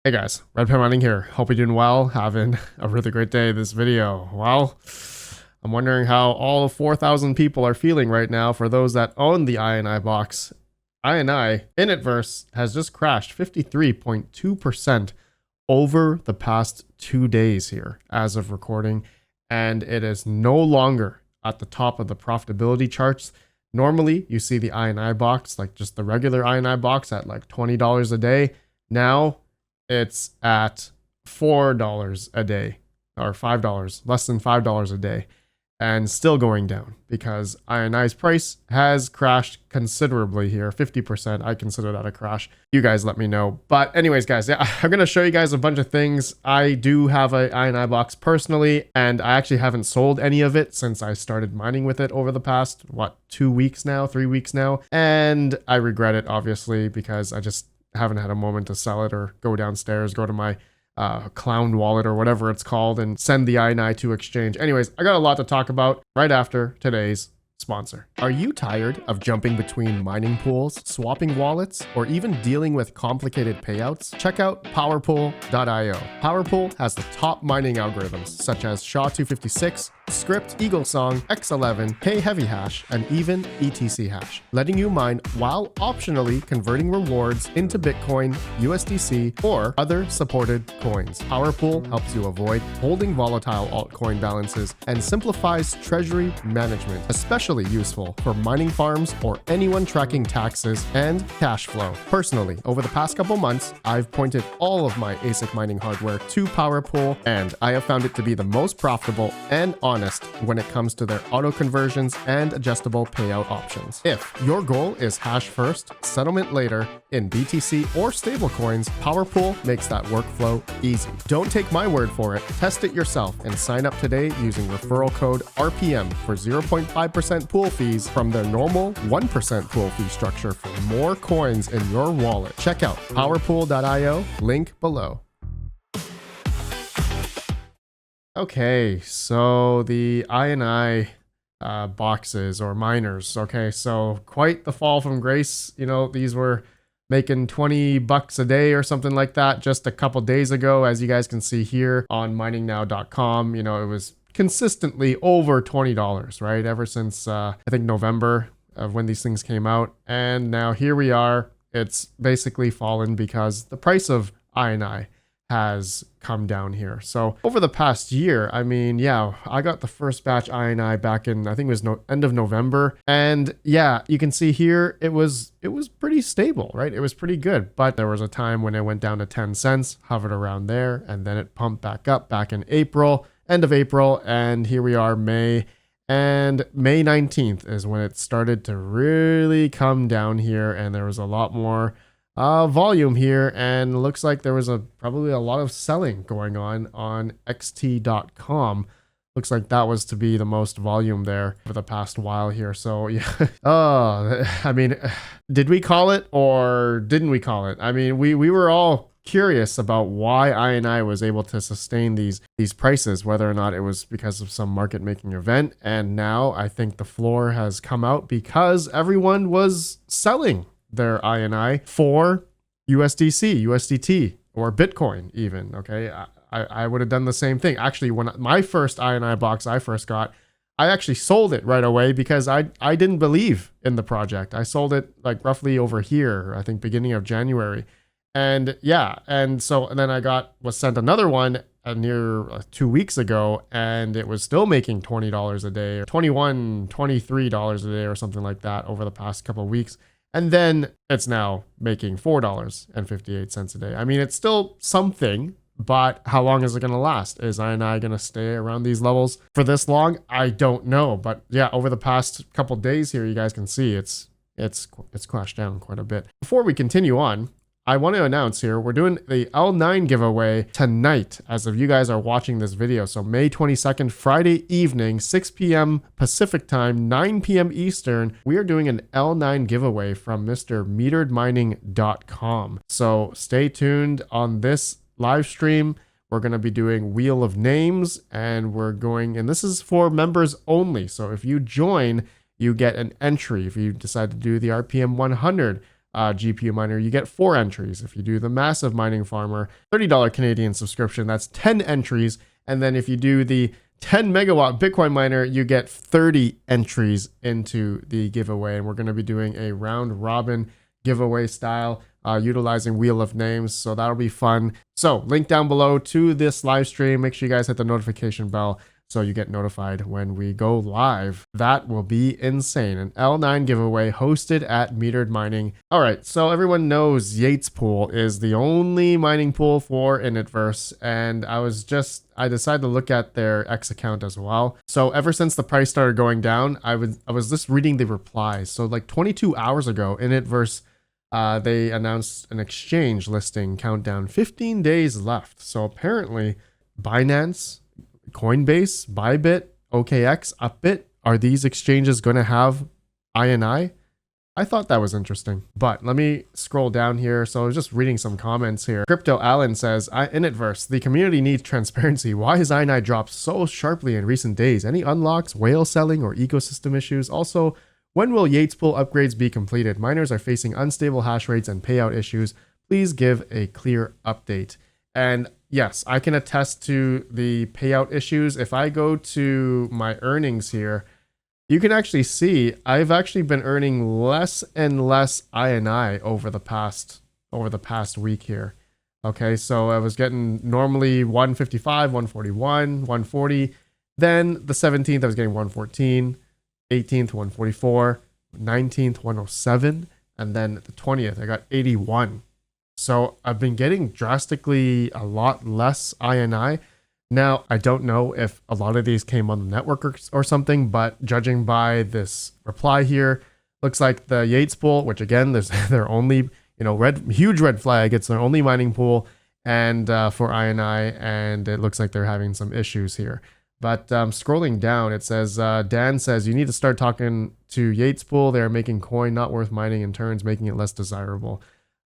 Hey guys, RedPandaMining here. Hope you're doing well, having a really great day this video. Well, I'm wondering how all 4,000 people are feeling right now for those that own the INI box. INITVERSE has just crashed 53.2% over the past 2 days here as of recording, and it is no longer at the top of the profitability charts. Normally, you see the INI box, like just the regular INI box at like $20 a day. Now, it's at $4 a day or $5, less than $5 a day, and still going down because INI's price has crashed considerably here. 50%. I consider that a crash. You guys let me know. But anyways, guys, yeah, I'm going to show you guys a bunch of things. I do have a INI box personally, and I actually haven't sold any of it since I started mining with it over the past, 2 weeks now, 3 weeks now. And I regret it, obviously, because I just haven't had a moment to sell it or go downstairs, go to my clown wallet or whatever it's called and send the INI to exchange. Anyways, I got a lot to talk about right after today's sponsor. Are you tired of jumping between mining pools, swapping wallets, or even dealing with complicated payouts? Check out Powerpool.io. Powerpool has the top mining algorithms such as SHA-256, Script, EagleSong, X11, Pay Heavy Hash, and even ETC Hash, letting you mine while optionally converting rewards into Bitcoin, USDC, or other supported coins. Powerpool helps you avoid holding volatile altcoin balances and simplifies treasury management, especially useful for mining farms or anyone tracking taxes and cash flow. Personally, over the past couple months, I've pointed all of my ASIC mining hardware to Powerpool, and I have found it to be the most profitable and honest when it comes to their auto conversions and adjustable payout options. If your goal is hash first, settlement later in BTC or stablecoins, Powerpool makes that workflow easy. Don't take my word for it. Test it yourself and sign up today using referral code RPM for 0.5% pool fees from their normal 1% pool fee structure for more coins in your wallet. Check out powerpool.io, link below. Okay, so the INI boxes or miners. Okay, so quite the fall from grace. You know, these were making 20 bucks a day or something like that just a couple days ago. As you guys can see here on miningnow.com, you know, it was consistently over $20, right? Ever since I think November of when these things came out. And now here we are. It's basically fallen because the price of INI has come down here. So over the past year, I mean, yeah, I got the first batch INI back in, I think it was end of November. And yeah, you can see here, it was pretty stable, right? It was pretty good, but there was a time when it went down to 10 cents, hovered around there, and then it pumped back up back in April, end of April. And here we are, May. And May 19th is when it started to really come down here. And there was a lot more volume here, and looks like there was probably a lot of selling going on xt.com. Looks like that was to be the most volume there for the past while here. So yeah, I mean, did we call it or didn't we call it? I mean, we were all curious about why INI was able to sustain these prices, whether or not it was because of some market making event. And now I think the floor has come out because everyone was selling their INI for USDC, USDT, or Bitcoin even. Okay, I would have done the same thing. Actually, when my first INI box I first got, I actually sold it right away because I didn't believe in the project. I sold it like roughly over here, I think beginning of January. And yeah, and then I was sent another one near 2 weeks ago, and it was still making $20 a day, or $21, $23 a day or something like that over the past couple of weeks. And then it's now making $4.58 a day. I mean, it's still something, but how long is it going to last? Is INI going to stay around these levels for this long? I don't know. But yeah, over the past couple days here, you guys can see it's crashed down quite a bit. Before we continue on, I want to announce here, we're doing the L9 giveaway tonight as if you guys are watching this video. So May 22nd, Friday evening, 6 p.m. Pacific time, 9 p.m. Eastern, we are doing an L9 giveaway from Mr. meteredmining.com. So stay tuned on this live stream. We're going to be doing Wheel of Names, and this is for members only. So if you join, you get an entry. If you decide to do the RPM 100, GPU miner, you get 4 entries. If you do the massive mining farmer, $30 Canadian subscription, that's 10 entries. And then if you do the 10 megawatt Bitcoin miner, you get 30 entries into the giveaway. And we're going to be doing a round robin giveaway style, utilizing Wheel of Names. So that'll be fun. So link down below to this live stream. Make sure you guys hit the notification bell so you get notified when we go live. That will be insane. An L9 giveaway hosted at Metered Mining. All right, so everyone knows Yates Pool is the only mining pool for INITVERSE, and I decided to look at their X account as well. So ever since the price started going down, I was just reading the replies. So like 22 hours ago, INITVERSE they announced an exchange listing countdown, 15 days left. So apparently Binance, Coinbase, Bybit, OKX, Upbit, are these exchanges going to have INI? I thought that was interesting, but let me scroll down here. So I was just reading some comments here. Crypto Allen says, INITVERSE, the community needs transparency. Why has INI dropped so sharply in recent days? Any unlocks, whale selling, or ecosystem issues? Also, when will Yates Pool upgrades be completed? Miners are facing unstable hash rates and payout issues. Please give a clear update. And yes, I can attest to the payout issues. If I go to my earnings here, you can actually see I've actually been earning less and less INI over the past week here. Okay, so I was getting normally 155, 141, 140. Then the 17th I was getting 114, 18th 144, 19th 107, and then the 20th I got 81. So I've been getting drastically a lot less INI. Now, I don't know if a lot of these came on the network or something, but judging by this reply here, looks like the Yates Pool, which again, there's their only, huge red flag. It's their only mining pool and for INI, and it looks like they're having some issues here. But scrolling down, it says, Dan says, you need to start talking to Yates Pool. They're making coin not worth mining in turns, making it less desirable.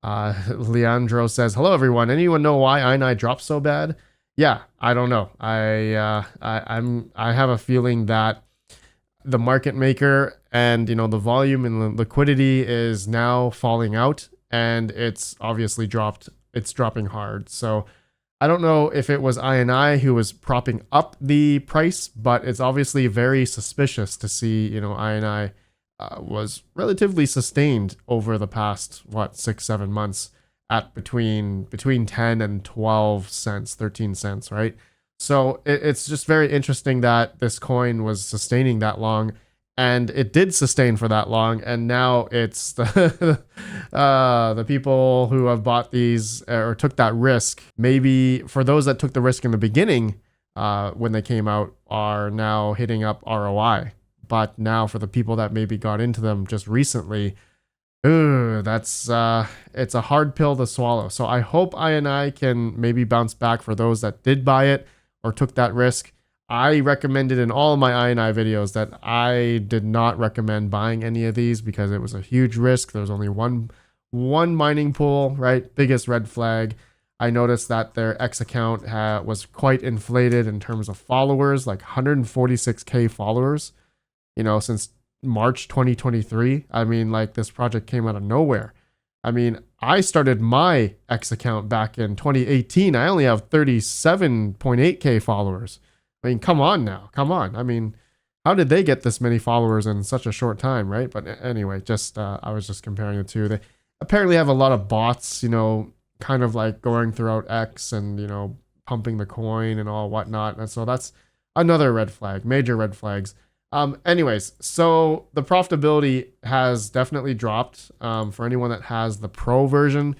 Leandro says, hello everyone. Anyone know why INI dropped so bad? Yeah, I don't know. I have a feeling that the market maker and the volume and the liquidity is now falling out, and it's obviously dropped. It's dropping hard. So I don't know if it was INI who was propping up the price, but it's obviously very suspicious to see INI was relatively sustained over the past 6-7 months at between 10 and 12 cents, 13 cents, right? So it's just very interesting that this coin was sustaining that long, and it did sustain for that long, and now it's the people who have bought these or took that risk. Maybe for those that took the risk in the beginning when they came out are now hitting up ROI. But now for the people that maybe got into them just recently, it's a hard pill to swallow. So I hope INI can maybe bounce back for those that did buy it or took that risk. I recommended in all of my INI videos that I did not recommend buying any of these because it was a huge risk. There's only one mining pool, right? Biggest red flag. I noticed that their X account was quite inflated in terms of followers, like 146K followers. Since March 2023. I mean, like, this project came out of nowhere. I mean, I started my X account back in 2018. I only have 37.8K followers. I mean, come on now. Come on. I mean, how did they get this many followers in such a short time, right? But anyway, I was just comparing the two. They apparently have a lot of bots, kind of like going throughout X and, pumping the coin and all whatnot. And so that's another red flag, major red flags. Anyways, so the profitability has definitely dropped. For anyone that has the pro version,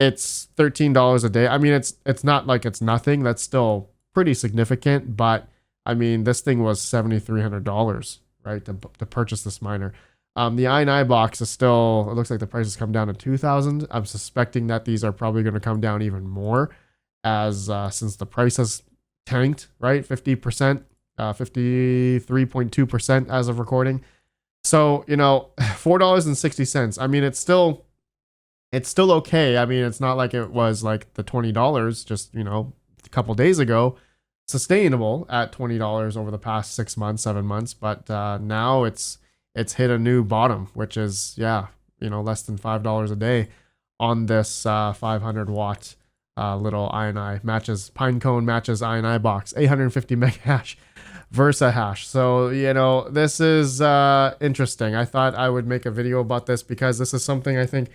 it's $13 a day. I mean, it's not like it's nothing. That's still pretty significant, but I mean, this thing was $7,300, right, to purchase this miner. The INI box is still, it looks like the price has come down to 2,000. I'm suspecting that these are probably going to come down even more as since the price has tanked, right, 50%. 53.2% as of recording. So, $4.60. I mean, it's still okay. I mean, it's not like it was like the $20 just, a couple days ago, sustainable at $20 over the past 6 months, 7 months. But now it's hit a new bottom, which is, less than $5 a day on this 500 watt little INI Pinecone matches INI box, 850 meg hash Versa hash. So, this is interesting. I thought I would make a video about this because this is something I think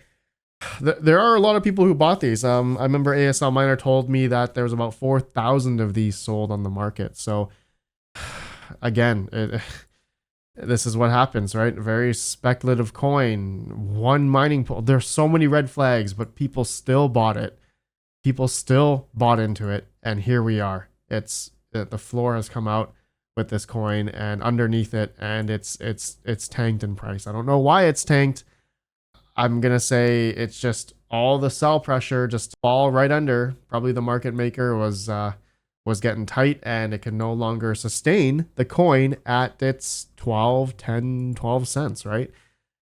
there are a lot of people who bought these. I remember ASL Miner told me that there was about 4,000 of these sold on the market. So again, this is what happens, right? Very speculative coin, one mining pool. There's so many red flags, but people still bought it. People still bought into it. And here we are. The floor has come out with this coin and underneath it, and it's tanked in price. I don't know why it's tanked. I'm gonna say it's just all the sell pressure just fall right under. Probably the market maker was getting tight, and it can no longer sustain the coin at its 12 cents, right?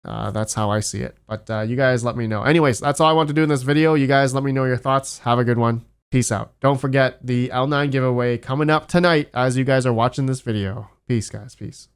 That's how I see it. But you guys let me know. Anyways, that's all I want to do in this video. You guys let me know your thoughts. Have a good one. Peace out. Don't forget the L9 giveaway coming up tonight as you guys are watching this video. Peace, guys. Peace.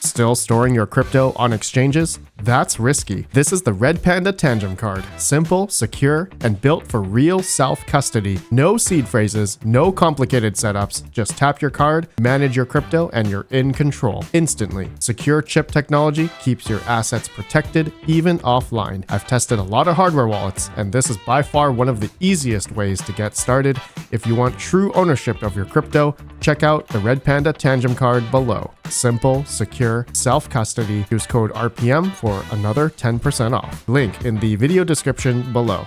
Still storing your crypto on exchanges? That's risky. This is the Red Panda Tangem card. Simple, secure, and built for real self-custody. No seed phrases, no complicated setups. Just tap your card, manage your crypto, and you're in control instantly. Secure chip technology keeps your assets protected, even offline. I've tested a lot of hardware wallets, and this is by far one of the easiest ways to get started. If you want true ownership of your crypto, check out the Red Panda Tangem card below. Simple, secure, self-custody. Use code RPM for another 10% off. Link in the video description below.